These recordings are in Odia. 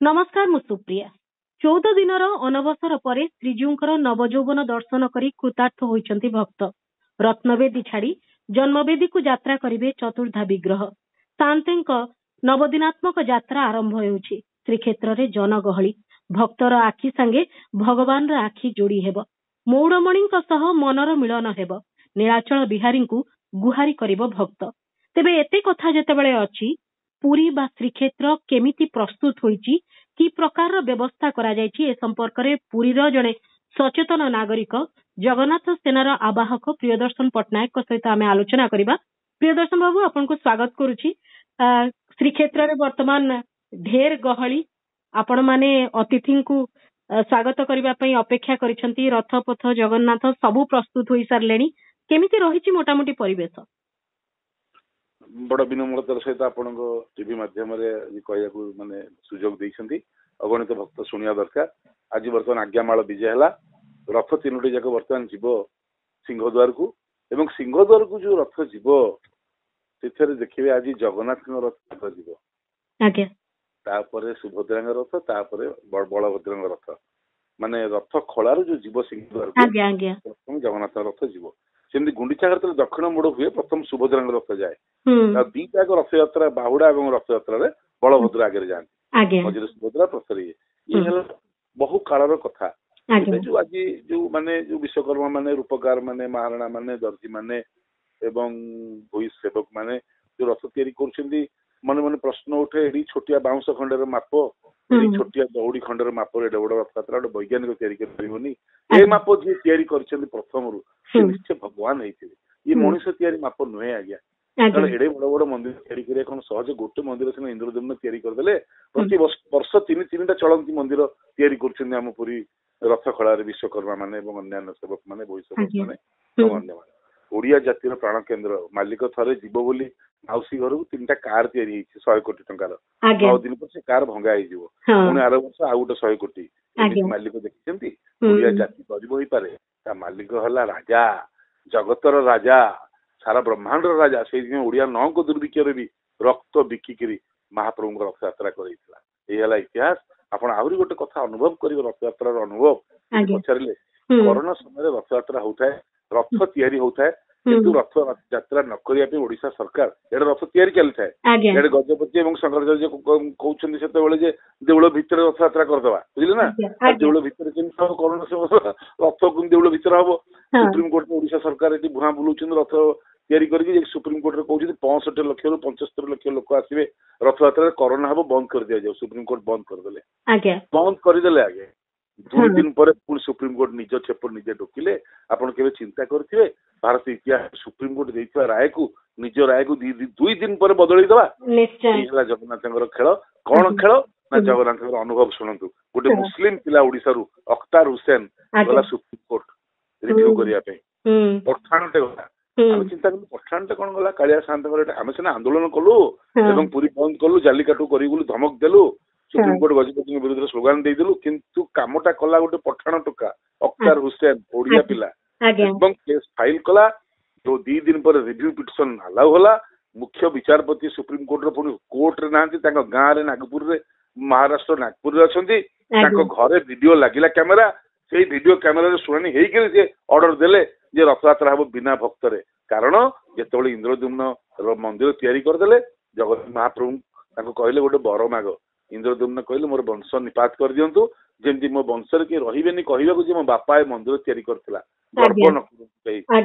नमस्कार मु सुप्रिया 14 दिनर अनवसर पर श्रीजीउंकर नवजौवन दर्शन करी कृतार्थ होइचंती भक्त रत्नवेदी छाड़ी जन्मवेदी को यात्रा करिवे चतुर्धा विग्रह शांतेंक नवदिनात्मक यात्रा आरंभ हेउछि। श्रीक्षेत्र रे जनगहली भक्तर आखि संगे भगवान रा आखि जोड़ी हेब मौड़मणि मनर मिलन हेब नीलाचल बिहारी को गुहारी करिब भक्त। तेबे एते कथा जेतेबेले अछि पुरी बा श्रीक्षेत्र केमिति प्रस्तुत होइछि कि प्रकार व्यवस्था करा जायछि ए संपर्क रे पुरीर जणे सचेतन नागरिक जगन्नाथ सेनार आवाहक प्रियदर्शन पट्टनायक सहित आमे आलोचना करिबा। प्रियदर्शन बाबू आपन को स्वागत करूछि। श्रीक्षेत्र रे वर्तमान ढेर गहली आपण माने अतिथि को स्वागत करिबा पई अपेक्षा करिसंती रथपथ जगन्नाथ सबु प्रस्तुत होई सारलेनी केमिति रहिछि मोटामोटी परिवेश बड़ विनम्रतार सहित आपण टीवी माध्यम माने सुजोग देइछंती अगणित भक्त शुणिया दरकार। आज बर्तमान आज्ञामाल विजय है रथ तीनोटी जाक बर्तमान जीव सिंहद्वार को एवं सिंहद्वार को जो रथ जीव से देखिए आज जगन्नाथ रथ जीव तापर सुभद्रा रथ तापर बलभद्र रथ माने रथ खलार जो जीव सिंहद्वार प्रथम जगन्नाथ रथ जीव सेमती गुंडीचा घाट दक्षिण मोड़ हुए प्रथम सुभद्रा रथ जाए दीटा रथ यात्रा बाहुड़ा और रथ यात्रा बलभद्र आगे जाए मझे सुभद्रा प्रथर ये बहु कालर कथा जो आज जो माने जो विश्वकर्मा माने रूपकार माने महाराणा माने दर्जी माने एवं भूई सेवक माने जो रथ तैयारी कर मन मन प्रश्न उठे एडी छोटिया बाउंस खंडर माप छोटिया दौड़ी खंडर माप एडे बड़ रथ यात्रा गोटे वैज्ञानिक तैयारी करिबोनी ए माप जे तैयारी करछन्ती प्रथम रु निश्चय भगवान होइथिबे ये मनुष्य तैयारी माप नुहे आज्ञा कारण एडे बड़ बड़ मंदिर तैयारी करे कोन सहज गोटे मंदिर से इंद्रदम्न तैयारी करदेले प्रति वर्ष तीन चलंती मंदिर तैयारी करछन्ती हम पुरी रथ खळारे विश्वकर्मा माने एवं अन्य सेवक माने भूई सेवक माने अन्य ओडिया जातिर प्राण केन्द्र मालिक थरे जीव बोली माउसी घर को 3टा कार तैयारी 100 कोटी टंकार 9 दिन पर से कार भंगा हो पुणी आर वर्ष आउ गोटे 100 कोटी मालिक देखिछन्ती ओडिया जाति गरीब होई पारे ता मालिक हला राजा जगतर राजा सारा ब्रह्मांड राजा से ओडिया 9 को दुर्भिक्षर भी रक्त बिकिकी महाप्रभु रथ यात्रा करैतिला ए हला इतिहास आपण आहुरी गोटे कथा अनुभव करिवे रथ यात्रा अनुभव पछारिले कोरोना समय रथ यात्रा होताय रथ तैयारी होताय किंतु रथ यात्रा न करिया पे ओडिशा सरकार एडे रथ तैयारी चली थाए एडे गजपति एवं शंकराचार्य कहउछन्ती सेते बेले जे देउळ भितर रथ यात्रा करदवा बुझिले ना देउळ भितर किंतु कोरोना समय रथ को देउळ भितर हबो सुप्रीम कोर्ट में ओडिशा सरकार एटी भुआ बुलुछन रथ तैयारी करके सुप्रीम कोर्ट रे कहउछन्ती 65 लाख रु 75 लाख लोक आसीबे रथ यात्रा कोरोना हबो बंद कर दिया जाऊ सुप्रीम कोर्ट बंद कर देले बंद कर देले आगे 2 दिन पर सुप्रीम कोर्ट निज छेप निजे ढोकिले आपण केबे चिंता करथिबे भारत इतिहास सुप्रीम कोर्ट देइथिबा राय को निज राय को 2 दिन पर बदली दवा निश्चय जगन्नाथ खेल कौन खेल ना जगन्नाथ अनुभव शुणु गोटे मुस्लिम पिला ओडिसा रु अख्तार हुसैन गला सुप्रीम कोर्ट रिव्यू करिया पे पठाणटे गला हम चिंता कलु पठाणटे कोन गला कालिया शांत आम सीना आंदोलन कलु एवं पूरी बंद कलु जालिकाटू करी बोली धमक देलु सुप्रीम कोर्ट गजपति विरुद्ध स्लोगान देदेलु किंतु कामटा कला गोटे पठाण टोका अख्तार हुसैन ओडिया पिला एवं केस फाइल कला जो 2 दिन पर रिव्यू पिटिशन अलाउ होला मुख्य विचारपति सुप्रीम कोर्ट रो कोर्ट रे नांती तांको गां रे नागपुर रे महाराष्ट्र नागपुर रे अछंती तांको घरे वीडियो लागिला कैमरा सेही वीडियो कैमरा रे सुनानी हेई के जे ऑर्डर देले जे रथ यात्रा हबो बिना भक्त रे कारण जेतबेले इंद्रदुम्न मंदिर तैयारी कर देले जगन्नाथ महाप्रभु तांको कहले गोटे बर माग इंद्रदुम्न कहले मोर वंश निपात कर दियंतु जेमती मो वंश रे के रहिबेनी कहबाकू जे मो बापा ए मंदिर तैयारी करथिला गर्व न करू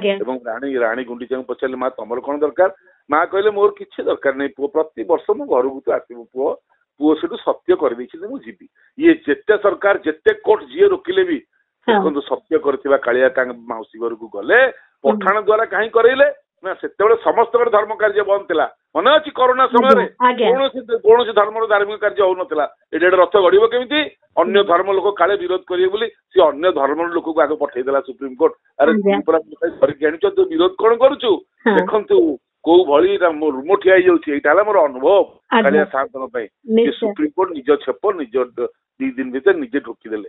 एवं रानी गुंडीचा पचारे माँ तमर कौन दरकार माँ कहले मोर किसी दरकार नहीं पुओ प्रति वर्ष मो घर को तो आसबू पुओ पुओ से सत्य कर जीवी ये जेते सरकार जेते कोर्ट जी रोकिले भी देखो सत्य करथिबा कालिया मौसी घर को गले पठाण द्वारा कहीं करैले ना सेते समस्त धर्म कार्य बंद थिला मन अच्छी कोरोना समय कौन धर्म धार्मिक कार्य हो नाला एडे रथ गड़ब केमी अन्य धर्म लोक काले विरोध करेंगे सी अन्य धर्म लोक को आगे पठेदेला सुप्रीम कोर्ट अरे धरिक विरोध कौन करुचु देखु कौ भली रूम ठिया जाऊँ मोर अनुभव कालिया शांतन सुप्रीम कोर्ट निज छेप निज 2 दिन भीतर निजे ढोकीदेले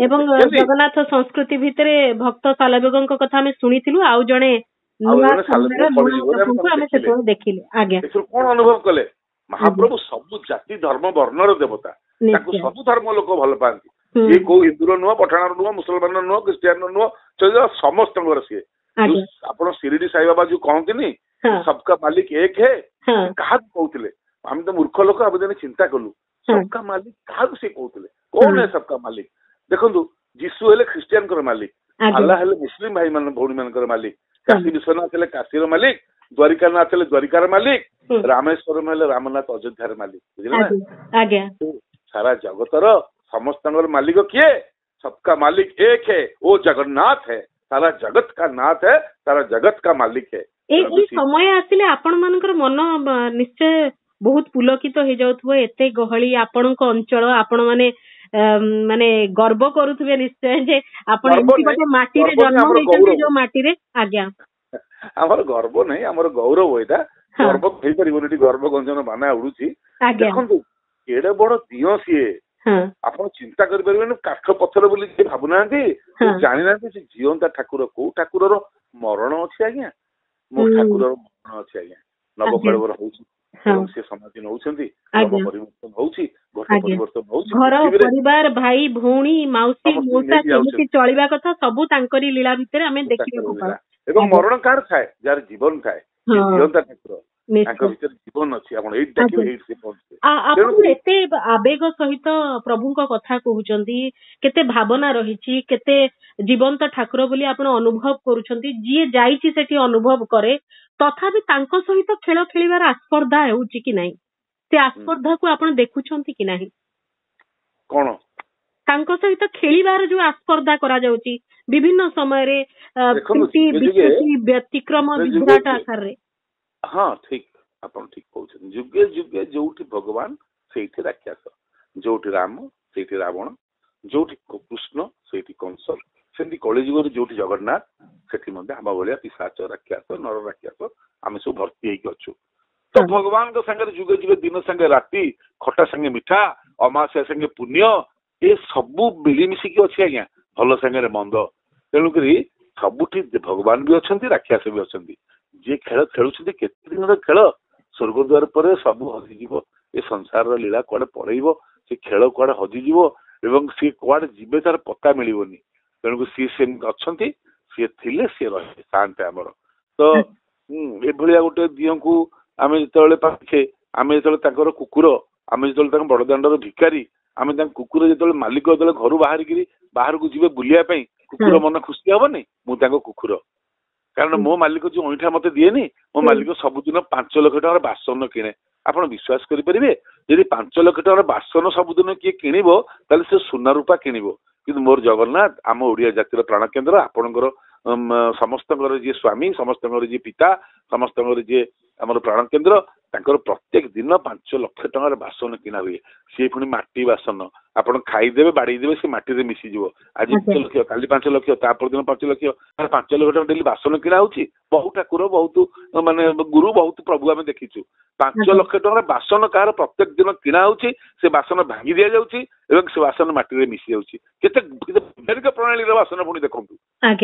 जगन्नाथ संस्कृति भितर भक्त सालबेगों कथा आम शुणिथिलु आउ जणे कौन अनुभव कले ମହାପ୍ରଭୁ ସବୁ ଜାତି ଧର୍ମ ବର୍ଣ୍ଣର ଦେବତା, ତାକୁ ନିଶ୍ଚୟ ସବୁ ଧର୍ମ ଲୋକ ଭଲ ପାଆନ୍ତି। ହୁଁ, ଇଏ କୋଉ ହିନ୍ଦୁର ନୁହଁ, ପଠାଣର ନୁହଁ, ମୁସଲମାନର ନୁହଁ, ଖ୍ରୀଷ୍ଟିଆନର ନୁହଁ, ସମସ୍ତଙ୍କର ସିଏ। ଆଜ୍ଞା ଆପଣ ଶିରିଡି ସାଇବାବା ଯୋଉ କହନ୍ତିନି ହଁ ସବକା ମାଲିକ ଏକ ହେ, ହଁ କାହାକୁ କହୁଥିଲେ? ଆମେ ତ ମୂର୍ଖ ଲୋକ, ଆମେ ଦିନେ ଚିନ୍ତା କଲୁ ହଁ ସବକା ମାଲିକ କାହାକୁ ସେ କହୁଥିଲେ? କଣ ହେ ସବକା ମାଲିକ? ଦେଖନ୍ତୁ ଯୀଶୁ ହେଲେ ଖ୍ରୀଷ୍ଟିଆନଙ୍କର ମାଲିକ, ଆଜ୍ଞା ଆଲ୍ଲାହ ହେଲେ ମୁସଲିମ ଭାଇ ଭଉଣୀ ମାନଙ୍କର ମାଲିକ, ହଁ କାଶୀ ବିଶ୍ୱନାଥ ହେଲେ କାଶୀର ମାଲିକ, ଦ୍ୱାରିକାନାଥ ହେଲେ ଦ୍ୱାରିକାର ମାଲିକ, ହୁଁ, ରାମେଶ୍ୱରମ ହେଲେ ରାମନାଥ ଅଯୋଧ୍ୟାର ମାଲିକ। ବୁଝିଲେ ନା? ଆଜ୍ଞା ଆଜ୍ଞା ସାରା ଜଗତର ସମସ୍ତଙ୍କର ମାଲିକ କିଏ? सबका मालिक एक है, वो जगन्नाथ है, सारा जगत का नाथ है, सारा जगत का मालिक है। ଏଇ ସମୟ ଆସିଲେ ଆପଣ ମାନଙ୍କର ମନ ନିଶ୍ଚୟ ବହୁତ ପୁଲକିତ ହେଇଯାଉଥିବ, ଏତେ ଗହଳି ଆପଣଙ୍କ ଅଞ୍ଚଳ, ଆପଣ ମାନେ ମାନେ ଗର୍ବ କରୁଥିବେ ନିଶ୍ଚୟ ଯେ ଆପଣ ଏମିତି ଗୋଟେ ମାଟିରେ ଜନ୍ମ ହେଇଛନ୍ତି ଯୋଉ ମାଟିରେ। ଆଜ୍ଞା ଆମର ଗର୍ବ ନାହିଁ, ଆମର ଗୌରବ ଏଇଟା। ଗର୍ବ ହେଇପାରିବନି, ଏଠି ଗର୍ବ ଗଞ୍ଜନ ବାନା ଉଡୁଛି। ଦେଖନ୍ତୁ କେଡେ ବଡ ଦିଅ ସିଏ, ଆପଣ ଚିନ୍ତା କରିପାରିବେନି। କାଠ ପଥର ବୋଲି ଯିଏ ଭାବୁନାହାନ୍ତି, ଜାଣିନାହାନ୍ତି ସେ ଜିଅନ୍ତା ଠାକୁର। କୋଉ ଠାକୁରର ମରଣ ଅଛି ଆଜ୍ଞା? ମୋ ଠାକୁରର ମରଣ ଅଛି ଆଜ୍ଞା। ନବକଳେବର ହଉଛି, ସେ ସମାଧି ନଉଛନ୍ତି, ଧର୍ମ ପରିବର୍ତ୍ତନ ହଉଛି, ଘଟ ପରିବର୍ତ୍ତନ ହଉଛି, ଘର ପରିବାର ଭାଇ ଭଉଣୀ ମାଉସୀ ମଉସା କେମିତି ଚଳିବା କଥା ସବୁ ତାଙ୍କରି ଲୀଳା ଭିତରେ ଆମେ ଦେଖିବାକୁ ପାଉ। ଏବଂ ମରଣ କାହାର ଥାଏ? ଯାହାର ଜୀବନ ଥାଏ, ଜିଅନ୍ତା ଠାକୁର, ତାଙ୍କ ଭିତରେ ଜୀବନ ଅଛି। ଆପଣ ଏଇଠି ଦେଖିବେ, ଏଇଠି ସେ ପହଞ୍ଚିବେ। ଆପଣ ଏତେ ଆବେଗ ସହିତ ପ୍ରଭୁଙ୍କ କଥା କହୁଛନ୍ତି, କେତେ ଭାବନା ରହିଛି, କେତେ ଜୀବନ୍ତ ଠାକୁର ବୋଲି ଆପଣ ଅନୁଭବ କରୁଛନ୍ତି। ଯିଏ ଯାଇଛି ସେଠି ଅନୁଭବ କରେ। ତଥାପି ତାଙ୍କ ସହିତ ଖେଳ ଖେଳିବାର ଆସ୍ପର୍ଦ୍ଧା ହେଉଛି କି ନାହିଁ? ସେ ଆସ୍ପର୍ଦ୍ଧାକୁ ଆପଣ ଦେଖୁଛନ୍ତି କି ନାହିଁ? କଣ ତାଙ୍କ ସହିତ ଖେଳିବାର ଯୋଉ ଆସ୍ପର୍ଦ୍ଧା କରାଯାଉଛି ବିଭିନ୍ନ ସମୟରେ ବ୍ୟତିକ୍ରମ ବିଭ୍ରାଟ ଆକାରରେ। ହଁ ଠିକ, ଆପଣ ଠିକ କହୁଛନ୍ତି। ଯୁଗେ ଯୁଗେ ଯୋଉଠି ଭଗବାନ ସେଇଠି ରାକ୍ଷସ, ଯୋଉଠି ରାମ ସେଇଠି ରାବଣ, ଯୋଉଠି କୃଷ୍ଣ ସେଇଠି କଂସ, ସେମିତି କଳିଯୁଗରେ ଯୋଉଠି ଜଗନ୍ନାଥ ସେଠି ମଧ୍ୟ ଆମ ଭଳିଆ ପିଶାଚ ରାକ୍ଷସ ନର ରାକ୍ଷସ ଆମେ ସବୁ ଭର୍ତ୍ତି ହେଇକି ଅଛୁ। ତ ଭଗବାନଙ୍କ ସାଙ୍ଗରେ ଯୁଗେ ଯୁଗେ ଦିନ ସାଙ୍ଗେ ରାତି, ଖଟା ସାଙ୍ଗେ ମିଠା, ଅମାବାସ୍ୟା ସାଙ୍ଗେ ପୁଣ୍ୟ, ଏ ସବୁ ମିଳିମିଶିକି ଅଛି ଆଜ୍ଞା, ଭଲ ସାଙ୍ଗରେ ମନ୍ଦ। ତେଣୁକରି ସବୁଠି ଭଗବାନ ବି ଅଛନ୍ତି, ରାକ୍ଷସ ବି ଅଛନ୍ତି। ଯିଏ ଖେଳ ଖେଳୁଛନ୍ତି କେତେ ଦିନର ଖେଳ, ସ୍ୱର୍ଗଦ୍ୱାର ପରେ ସବୁ ହଜିଯିବ। ଏ ସଂସାରର ଲୀଳା କୁଆଡେ ପଳେଇବ, ସେ ଖେଳ କୁଆଡେ ହଜିଯିବ ଏବଂ ସିଏ କୁଆଡେ ଯିବେ ତାର ପତା ମିଳିବନି। ତେଣୁକୁ ସିଏ ସେମିତି ଅଛନ୍ତି, ସିଏ ଥିଲେ ସିଏ ରହିବେ ଶାନ୍ତେ ଆମର। ତ ଏଭଳିଆ ଗୋଟେ ଦିଅଙ୍କୁ ଆମେ ଯେତେବେଳେ ପାଖେ, ଆମେ ଯେତେବେଳେ ତାଙ୍କର କୁକୁର, ଆମେ ଯେତେବେଳେ ତାଙ୍କ ବଡଦାଣ୍ଡର ଭିକାରୀ, ଆମେ ତାଙ୍କ କୁକୁର ଯେତେବେଳେ ମାଲିକ ଯେତେବେଳେ ଘରୁ ବାହାରକୁ ଯିବେ ବୁଲିବା ପାଇଁ, କୁକୁର ମନ ଖୁସି ହବନି? ମୁଁ ତାଙ୍କ କୁକୁର, କାରଣ ମୋ ମାଲିକ ଯୋଉ ଅଇଁଠା ମତେ ଦିଏନି, ମୋ ମାଲିକ ସବୁଦିନ 5 ଲକ୍ଷ ଟଙ୍କାର ବାସନ କିଣେ। ଆପଣ ବିଶ୍ୱାସ କରିପାରିବେ, ଯଦି 5 ଲକ୍ଷ ଟଙ୍କାର ବାସନ ସବୁଦିନ କିଏ କିଣିବ ତାହେଲେ ସେ ସୁନା ରୂପା କିଣିବ। କିନ୍ତୁ ମୋର ଜଗନ୍ନାଥ ଆମ ଓଡିଆ ଜାତିର ପ୍ରାଣକେନ୍ଦ୍ର, ଆପଣଙ୍କର ସମସ୍ତଙ୍କର ଯିଏ ସ୍ୱାମୀ, ସମସ୍ତଙ୍କର ଯିଏ ପିତା, ସମସ୍ତଙ୍କର ଯିଏ ଆମର ପ୍ରାଣକେନ୍ଦ୍ର, ତାଙ୍କର ପ୍ରତ୍ୟେକ ଦିନ 5 ଲକ୍ଷ ଟଙ୍କାର ବାସନ କିଣା ହୁଏ। ସିଏ ପୁଣି ମାଟି ବାସନ, ଆପଣ ଖାଇଦେବେ ବାଡେଇଦେବେ ସେ ମାଟିରେ ମିଶିଯିବ। ଆଜି 5 ଲକ୍ଷ, କାଲି 5 ଲକ୍ଷ, ତା ପରଦିନ 5 ଲକ୍ଷ, 5 ଲକ୍ଷ ଟଙ୍କା ଡେଲି ବାସନ କିଣା ହଉଛି। ବହୁ ଠାକୁର, ବହୁତ ମାନେ ଗୁରୁ, ବହୁତ ପ୍ରଭୁ ଆମେ ଦେଖିଛୁ। 5 ଲକ୍ଷ ଟଙ୍କାର ବାସନ କାହାର ପ୍ରତ୍ୟେକ ଦିନ କିଣା ହଉଛି, ସେ ବାସନ ଭାଙ୍ଗି ଦିଆଯାଉଛି ଏବଂ ସେ ବାସନ ମାଟିରେ ମିଶି ଯାଉଛି। କେତେ ବୈଜ୍ଞାନିକ ପ୍ରଣାଳୀର ବାସନ ପୁଣି ଦେଖନ୍ତୁ।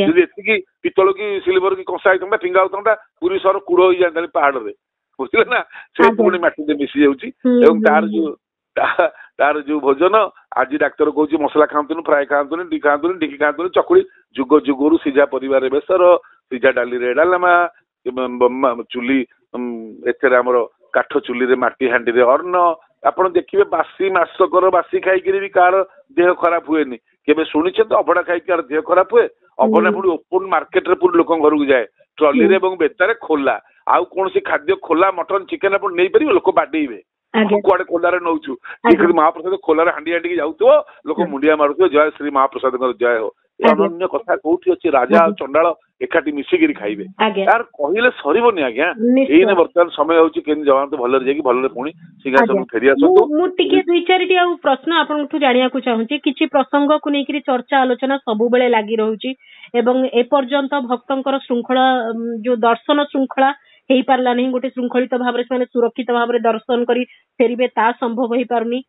ଯଦି ଏତିକି ପିତ୍ତଳ କି ସିଲଭର କି କଂସା ହେଇଥାନ୍ତା, ଫିଙ୍ଗା ହଉଥାନ୍ତା, ପୁରୀ ସହର କୂଳ ହେଇଯାନ୍ତାଣି ପାହାଡରେ, ବୁଝିଲେ ନା? ସେ ପୁଣି ମାଟିରେ ମିଶି ଯାଉଛି। ଏବଂ ତାର ଯୋଉ ଭୋଜନ, ଆଜି ଡାକ୍ତର କହୁଛି ମସଲା ଖାଆନ୍ତୁନି, ଫ୍ରାଏ ଖାଆନ୍ତୁନି, ଢିଙ୍କି ଖାଆନ୍ତୁନି, ଚକୁଳି, ଯୁଗ ଯୁଗରୁ ସିଝା ପରିବାରେ ବେସର, ସିଝା ଡାଲିରେ ଡାଲମା, ଚୁଲି ଏଥିରେ ଆମର କାଠ ଚୁଲିରେ ମାଟି ହାଣ୍ଡିରେ ଅନ୍ନ। ଆପଣ ଦେଖିବେ ବାସି ମାସକର ବାସି ଖାଇକିରି ବି କାହାର ଦେହ ଖରାପ ହୁଏନି। କେବେ ଶୁଣିଛନ୍ତି ଅଭଡା ଖାଇକି କାହାର ଦେହ ଖରାପ ହୁଏ? ଅଭଡା ପୁଣି ଓପନ ମାର୍କେଟରେ ପୁଣି ଲୋକଙ୍କ ଘରକୁ ଯାଏ, ଟ୍ରଲିରେ ଏବଂ ବେତାରେ ଖୋଲା। ଆଉ କୌଣସି ଖାଦ୍ୟ ଖୋଲା ମଟନ ଚିକେନ ଆପଣ ନେଇପାରିବେ? ଲୋକ ବାଡେଇବେ, କୁଆଡେ ଖୋଲାରେ ନଉଛୁ। ମହାପ୍ରସାଦ ଖୋଲାରେ ହାଣ୍ଡି ହାଣ୍ଡିକି ଯାଉଥିବ, ଲୋକ ମୁଣ୍ଡିଆ ମାରୁଥିବ, ଜୟ ଶ୍ରୀ ମହାପ୍ରସାଦଙ୍କର ଜୟ ହୋ। ଏ ଅନନ୍ୟ କଥା କୋଉଠି ଅଛି? ରାଜା ଆଉ ଚଣ୍ଡାଳ ଏକାଠି ମିଶିକିରି ଖାଇବେ, ତାର କହିଲେ ସରିବନି ଆଜ୍ଞା। ଏଇନେ ବର୍ତ୍ତମାନ ସମୟ ହଉଛି କେମିତି ଜଗନ୍ନାଥ ଭଲରେ ଯାଇକି ଭଲରେ ପୁଣି ସିଂହାସନ ଫେରି ଆସନ୍ତୁ। ମୁଁ ଟିକେ 2-4ଟି ଆଉ ପ୍ରଶ୍ନ ଆପଣଙ୍କଠୁ ଜାଣିବାକୁ ଚାହୁଁଛି। କିଛି ପ୍ରସଙ୍ଗକୁ ନେଇକରି ଚର୍ଚ୍ଚା ଆଲୋଚନା ସବୁବେଳେ ଲାଗି ରହୁଛି ଏବଂ ଏପର୍ଯ୍ୟନ୍ତ ଭକ୍ତଙ୍କର ଶୃଙ୍ଖଳା, ଯୋଉ ଦର୍ଶନ ଶୃଙ୍ଖଳା ହେଇପାରିଲା ନାହିଁ। ଗୋଟେ ଶୃଙ୍ଖଳିତ ଭାବରେ ସେମାନେ ସୁରକ୍ଷିତ ଭାବରେ ଦର୍ଶନ କରି ଫେରିବେ, ତା ସମ୍ଭବ ହେଇପାରୁନି।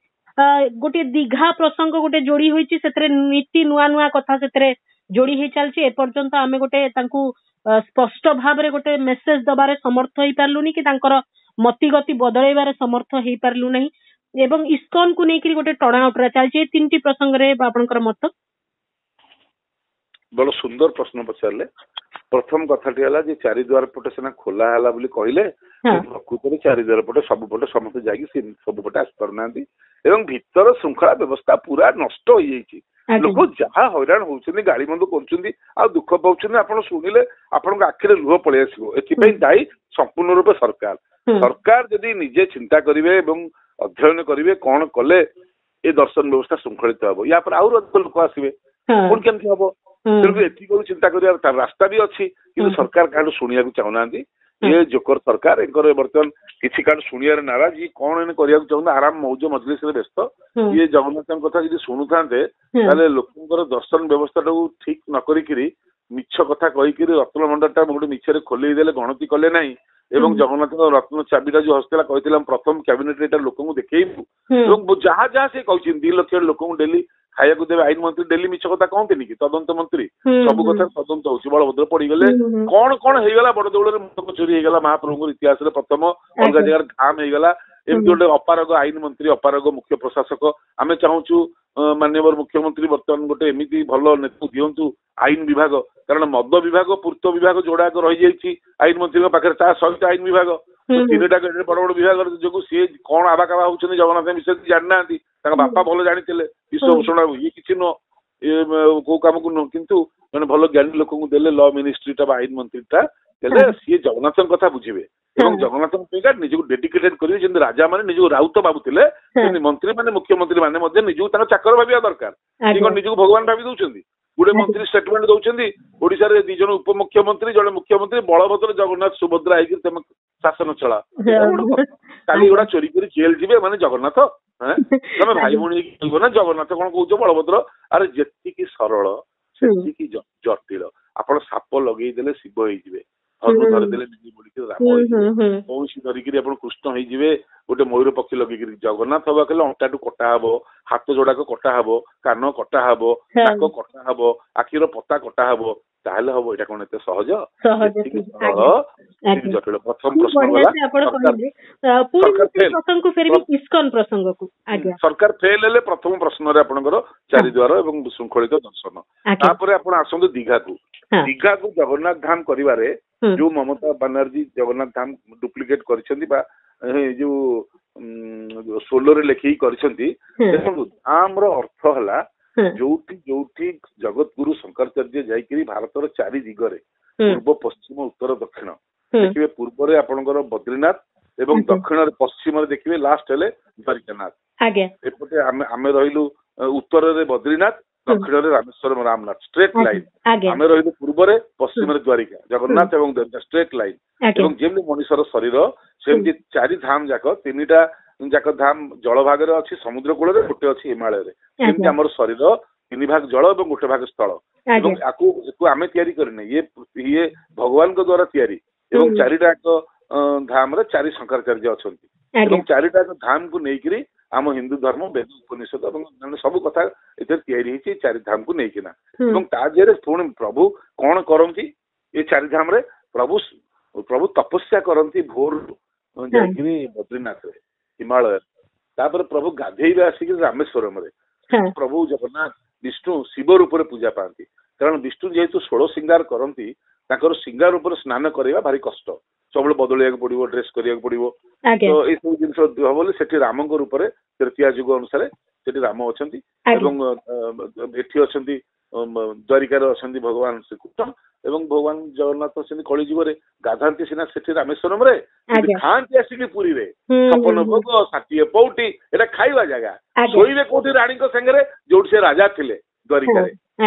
ଗୋଟେ ଦୀଘା ପ୍ରସଙ୍ଗ ଗୋଟେ ଯୋଡି ହୋଇଛି, ସେଥିରେ ନୀତି ନୂଆ ନୂଆ କଥା ସେଥିରେ ଯୋଡି ହେଇ ଚାଲିଛି। ଏପର୍ଯ୍ୟନ୍ତ ଆମେ ଗୋଟେ ତାଙ୍କୁ ସ୍ପଷ୍ଟ ଭାବରେ ଗୋଟେ ମେସେଜ ଦବାରେ ସମର୍ଥ ହେଇପାରିଲୁନି କି ତାଙ୍କର ମତିଗତି ବଦଳେଇବାରେ ସମର୍ଥ ହେଇପାରିଲୁ ନାହିଁ ଏବଂ ଇସ୍କନ କୁ ନେଇକରି ଗୋଟେ ଟଣା ଉଟରା ଚାଲିଛି। ଏ ତିନିଟି ପ୍ରସଙ୍ଗରେ ଆପଣଙ୍କର ମତ? ବଡ ସୁନ୍ଦର ପ୍ରଶ୍ନ ପଚାରିଲେ। ପ୍ରଥମ କଥାଟି ହେଲା ଯେ ଚାରିଦ୍ୱାର ପଟେ ସିନା ଖୋଲା ହେଲା ବୋଲି କହିଲେ, ପ୍ରକୃତରେ ଚାରିଦ୍ୱାର ପଟେ ସବୁପଟେ ସମସ୍ତେ ଯାଇକି ସବୁପଟେ ଆସିପାରୁନାହାନ୍ତି ଏବଂ ଭିତର ଶୃଙ୍ଖଳା ବ୍ୟବସ୍ଥା ପୁରା ନଷ୍ଟ ହେଇଯାଇଛି। ଲୋକ ଯାହା ହଇରାଣ ହଉଛନ୍ତି, ଗାଳି ମନ୍ଦ କରୁଛନ୍ତି, ଆଉ ଦୁଃଖ ପାଉଛନ୍ତି, ଆପଣ ଶୁଣିଲେ ଆପଣଙ୍କ ଆଖିରେ ଲୁହ ପଳେଇ ଆସିବ। ଏଥିପାଇଁ ଦାୟୀ ସମ୍ପୂର୍ଣ୍ଣ ରୂପେ ସରକାର। ସରକାର ଯଦି ନିଜେ ଚିନ୍ତା କରିବେ ଏବଂ ଅଧ୍ୟୟନ କରିବେ କଣ କଲେ ଏ ଦର୍ଶନ ବ୍ୟବସ୍ଥା ଶୃଙ୍ଖଳିତ ହବ, ୟା ପରେ ଆହୁରି ଅଧିକ ଲୋକ ଆସିବେ, ପୁଣି କେମିତି ହବ? ତେଣୁ ଏତିକି ଚିନ୍ତା କରିବାର ତାର ରାସ୍ତା ବି ଅଛି, କିନ୍ତୁ ସରକାର କାହାଠୁ ଶୁଣିବାକୁ ଚାହୁଁନାହାନ୍ତି। ଏ ଜୋକର ସରକାର ଏଙ୍କର ବର୍ତ୍ତମାନ କିଛି କାହାଠୁ ଶୁଣିବାର ନାରାଜ, ଇଏ କଣ ଏନେ କରିବାକୁ ଚାହୁଁଛନ୍ତି, ଆରାମ ମୌଜ ମଜଲିସରେ ବ୍ୟସ୍ତ। ଇଏ ଜଗନ୍ନାଥଙ୍କ କଥା ଯଦି ଶୁଣୁଥାନ୍ତେ ତାହେଲେ ଲୋକଙ୍କର ଦର୍ଶନ ବ୍ୟବସ୍ଥାଟାକୁ ଠିକ ନ କରିକିରି ମିଛ କଥା କହିକିରି ରତ୍ନ ଭଣ୍ଡାରଟା ଗୋଟେ ମିଛରେ ଖୋଲେଇ ଦେଲେ, ଗଣତି କଲେ ନାହିଁ ଏବଂ ଜଗନ୍ନାଥଙ୍କ ରତ୍ନ ଚାବିଟା ଯୋଉ ହସ୍ତେଲା କହିଥିଲା ପ୍ରଥମ କ୍ୟାବିନେଟରେ ଏଟା ଲୋକଙ୍କୁ ଦେଖେଇବୁ ଏବଂ ଯାହା ଯାହା ସେ କହିଛନ୍ତି 2 ଲକ୍ଷ ଲୋକଙ୍କୁ ଡେଲି ଖାଇବାକୁ ଦେବେ। ଆଇନ ମନ୍ତ୍ରୀ ଡେଲି ମିଛ କଥା କହନ୍ତିନି କି? ତଦନ୍ତ ମନ୍ତ୍ରୀ ସବୁ କଥା ତଦନ୍ତ ହଉଛି। ବଳଭଦ୍ର ପଡିଗଲେ, କଣ କଣ ହେଇଗଲା, ବଡ ଦେଉଳରେ ମୁଣ୍ଡ ଚୋରି ହେଇଗଲା, ମହାପ୍ରଭୁଙ୍କର ଇତିହାସରେ ପ୍ରଥମ, ଅଲଗା ଜାଗାରେ ଧାମ ହେଇଗଲା। ଏମିତି ଗୋଟେ ଅପାରଗ ଆଇନ ମନ୍ତ୍ରୀ, ଅପାରଗ ମୁଖ୍ୟ ପ୍ରଶାସକ। ଆମେ ଚାହୁଁଛୁ ମାନ୍ୟବର ମୁଖ୍ୟମନ୍ତ୍ରୀ ବର୍ତ୍ତମାନ ଗୋଟେ ଏମିତି ଭଲ ନେତୃତ୍ୱ ଦିଅନ୍ତୁ ଆଇନ ବିଭାଗ, କାରଣ ମଦ ବିଭାଗ, ପୂର୍ତ୍ତ ବିଭାଗ ଯୋଉଡାକ ରହିଯାଇଛି ଆଇନ ମନ୍ତ୍ରୀଙ୍କ ପାଖରେ, ତା ସହିତ ଆଇନ ବିଭାଗ, ତିନିଟା ବଡ ବଡ ବିଭାଗ ଯୋଗୁଁ ସିଏ କଣ ଆବାକାବା ହଉଛନ୍ତି ଜଗନ୍ନାଥ ବିଷୟରେ ଜାଣିନାହାନ୍ତି। ତାଙ୍କ ବାପା ଭଲ ଜାଣିଥିଲେ, ବିଶ୍ୱଭୂଷଣ ବାବୁ, ଇଏ କିଛି ନୁହଁ, କୋଉ କାମକୁ ନୁହଁ। କିନ୍ତୁ ଜଣେ ଭଲ ଜ୍ଞାନୀ ଲୋକଙ୍କୁ ଦେଲେ, ଲ ମିନିଷ୍ଟ୍ରିଟା ବା ଆଇନ ମନ୍ତ୍ରୀଟା ଦେଲେ, ସିଏ ଜଗନ୍ନାଥଙ୍କ କଥା ବୁଝିବେ ଏବଂ ଜଗନ୍ନାଥଙ୍କ ପାଇଁକା ନିଜକୁ ଡେଡିକେଟେଡ କରିବେ। ଯେମିତି ରାଜା ମାନେ ନିଜକୁ ରାଉତ ଭାବୁଥିଲେ, ସେମିତି ମନ୍ତ୍ରୀ ମାନେ, ମୁଖ୍ୟମନ୍ତ୍ରୀ ମାନେ ମଧ୍ୟ ନିଜକୁ ତାଙ୍କ ଚାକର ଭାବିବା ଦରକାର। ସେ କଣ ନିଜକୁ ଭଗବାନ ଭାବି ଦଉଛନ୍ତି? ଗୋଟେ ମନ୍ତ୍ରୀ ଷ୍ଟେଟମେଣ୍ଟ ଦଉଛନ୍ତି, ଓଡିଶାରେ 2 ଜଣ ଉପମୁଖ୍ୟମନ୍ତ୍ରୀ, ଜଣେ ମୁଖ୍ୟମନ୍ତ୍ରୀ, ବଳଭଦ୍ର ଜଗନ୍ନାଥ ସୁଭଦ୍ରା ହେଇକି ତମେ ଶାସନ ଚଳା। କାଲି ଗୁଡା ଚୋରି କରି ଜେଲ ଯିବେ ମାନେ ଜଗନ୍ନାଥ? ତମେ ଭାଇ ଭଉଣୀ ହେଇକି କହିବ ନା ଜଗନ୍ନାଥ କଣ କହୁଛ ବଳଭଦ୍ର? ଆରେ ଯେତିକି ସରଳ ସେତିକି ଜଟିଳ। ଆପଣ ସାପ ଲଗେଇଦେଲେ ଶିବ ହେଇଯିବେ, ଧନୁ ଧରିଦେଲେ ରାମ ହେଇଯିବେ, କୌଣସି ଧରିକିରି ଆପଣ କୃଷ୍ଣ ହେଇଯିବେ। ଗୋଟେ ମୟୂର ପକ୍ଷୀ ଲଗେଇକିରି ଜଗନ୍ନାଥ ହବା କହିଲେ ଅଣ୍ଟାଠୁ କଟା ହବ, ହାତ ଯୋଡାକ କଟା ହବ, କାନ କଟା ହବ, ନାକ କଟା ହବ, ଆଖିର ପତା କଟା ହବ, ତାହେଲେ ହବ? ଏଇଟା କଣ ଏତେ ସହଜ? ଜଟିଳ। ପ୍ରଥମ ପ୍ରଶ୍ନ ଗଲା ସରକାର ଫେଲ ହେଲେ। ପ୍ରଥମ ପ୍ରଶ୍ନରେ ଆପଣଙ୍କର ଚାରିଦ୍ୱାର ଏବଂ ଶୃଙ୍ଖଳିତ ଦର୍ଶନ। ତାପରେ ଆପଣ ଆସନ୍ତୁ ଦୀଘାକୁ। ଦୀଘାକୁ ଜଗନ୍ନାଥ ଧାମ କରିବାରେ ଯୋଉ ମମତା ବାନାର୍ଜୀ ଜଗନ୍ନାଥ ଧାମ ଡୁପ୍ଲିକେଟ କରିଛନ୍ତି ବା ଯୋଉ ସୋଲରେ ଲେଖିକି କରିଛନ୍ତି, ଦେଖନ୍ତୁ ଧାମର ଅର୍ଥ ହେଲା ଯୋଉଠି ଯୋଉଠି ଜଗତଗୁରୁ ଶଙ୍କରାଚାର୍ଯ୍ୟ ଯାଇକିରି ଭାରତର 4 ଦିଗରେ, ପୂର୍ବ, ପଶ୍ଚିମ, ଉତ୍ତର, ଦକ୍ଷିଣ ଦେଖିବେ। ପୂର୍ବରେ ଆପଣଙ୍କର ବଦ୍ରୀନାଥ ଏବଂ ଦକ୍ଷିଣରେ ପଶ୍ଚିମରେ ଦେଖିବେ ଲାଷ୍ଟ ହେଲେ ଦ୍ୱାରିକାନାଥ। ଏପଟେ ଆମେ ରହିଲୁ ଉତ୍ତରରେ ବଦ୍ରୀନାଥ, ଦକ୍ଷିଣରେ ରାମେଶ୍ୱରମ ରାମନାଥ, ଷ୍ଟ୍ରେଟ ଲାଇନ। ଆମେ ରହିଲୁ ପୂର୍ବରେ, ପଶ୍ଚିମରେ ଦ୍ୱାରିକା ଜଗନ୍ନାଥ ଏବଂ ଷ୍ଟ୍ରେଟ ଲାଇନ। ଏବଂ ଯେମିତି ମଣିଷର ଶରୀର ସେମିତି 4 ଧାମ ଯାକ, 3ଟା ଯାକ ଧାମ ଜଳ ଭାଗରେ ଅଛି, ସମୁଦ୍ର କୂଳରେ, ଗୋଟେ ଅଛି ହିମାଳୟରେ। ସେମିତି ଆମର ଶରୀର 3 ଭାଗ ଜଳ ଏବଂ 1 ଭାଗ ସ୍ଥଳ। ଏବଂ ଆକୁ ଆମେ ତିଆରି କରିନେ, ଇଏ ଭଗବାନଙ୍କ ଦ୍ଵାରା ତିଆରି। ଏବଂ 4ଟା ଧାମରେ 4 ଶଙ୍କରାଚାର୍ଯ୍ୟ ଅଛନ୍ତି ଏବଂ 4ଟା ଧାମକୁ ନେଇକିରି ଆମ ହିନ୍ଦୁ ଧର୍ମ, ବେଦ, ଉପନିଷଦ ଏବଂ ସବୁ କଥା ଏଥିରେ ତିଆରି ହେଇଛି 4 ଧାମକୁ ନେଇକିନା। ଏବଂ ତା ଦେହରେ ପୁଣି ପ୍ରଭୁ କଣ କରନ୍ତି ଏ 4 ଧାମରେ? ପ୍ରଭୁ ତପସ୍ୟା କରନ୍ତି ଭୋରରୁ ଯାଇକିରି ବଦ୍ରୀନାଥରେ, ହିମାଳୟରେ। ତାପରେ ପ୍ରଭୁ ଗାଧେଇବେ ଆସିକି ରାମେଶ୍ୱରମରେ। ପ୍ରଭୁ ଜଗନ୍ନାଥ ବିଷ୍ଣୁ ଶିବ ରୂପରେ ପୂଜା ପାଆନ୍ତି, କାରଣ ବିଷ୍ଣୁ ଯେହେତୁ 16 ଶୃଙ୍ଗାର କରନ୍ତି, ତାଙ୍କର ଶୃଙ୍ଗାର ଉପରେ ସ୍ନାନ କରିବା ଭାରି କଷ୍ଟ, ସବୁବେଳେ ବଦଳେଇବାକୁ ପଡିବ, ଡ୍ରେସ କରିବାକୁ ପଡିବ। ତ ଏଇସବୁ ଜିନିଷ ହବ ବୋଲି ସେଠି ରାମଙ୍କ ରୂପରେ ତୃତୀୟା ଯୁଗ ଅନୁସାରେ ସେଠି ରାମ ଅଛନ୍ତି ଏବଂ ଏଠି ଅଛନ୍ତି ଦ୍ୱାରିକାରେ ଅଛନ୍ତି ଭଗବାନ ଶ୍ରୀକୃଷ୍ଣ ଏବଂ ଭଗବାନ ଜଗନ୍ନାଥ ଅଛନ୍ତି କଳି ଯୁଗରେ। ଗାଧାନ୍ତି ସିନା ସେଠି ରାମେଶ୍ୱରମରେ, ଖାଆନ୍ତି ଆସିକି ପୁରୀରେ 56 ଭୋଗ, 60 ପଉଟି, ଏଟା ଖାଇବା ଜାଗା। ଶୋଇବେ କୋଉଠି? ରାଣୀଙ୍କ ସାଙ୍ଗରେ, ଯୋଉଠି ସେ ରାଜା ଥିଲେ ଦ୍ୱାରିକାରେ।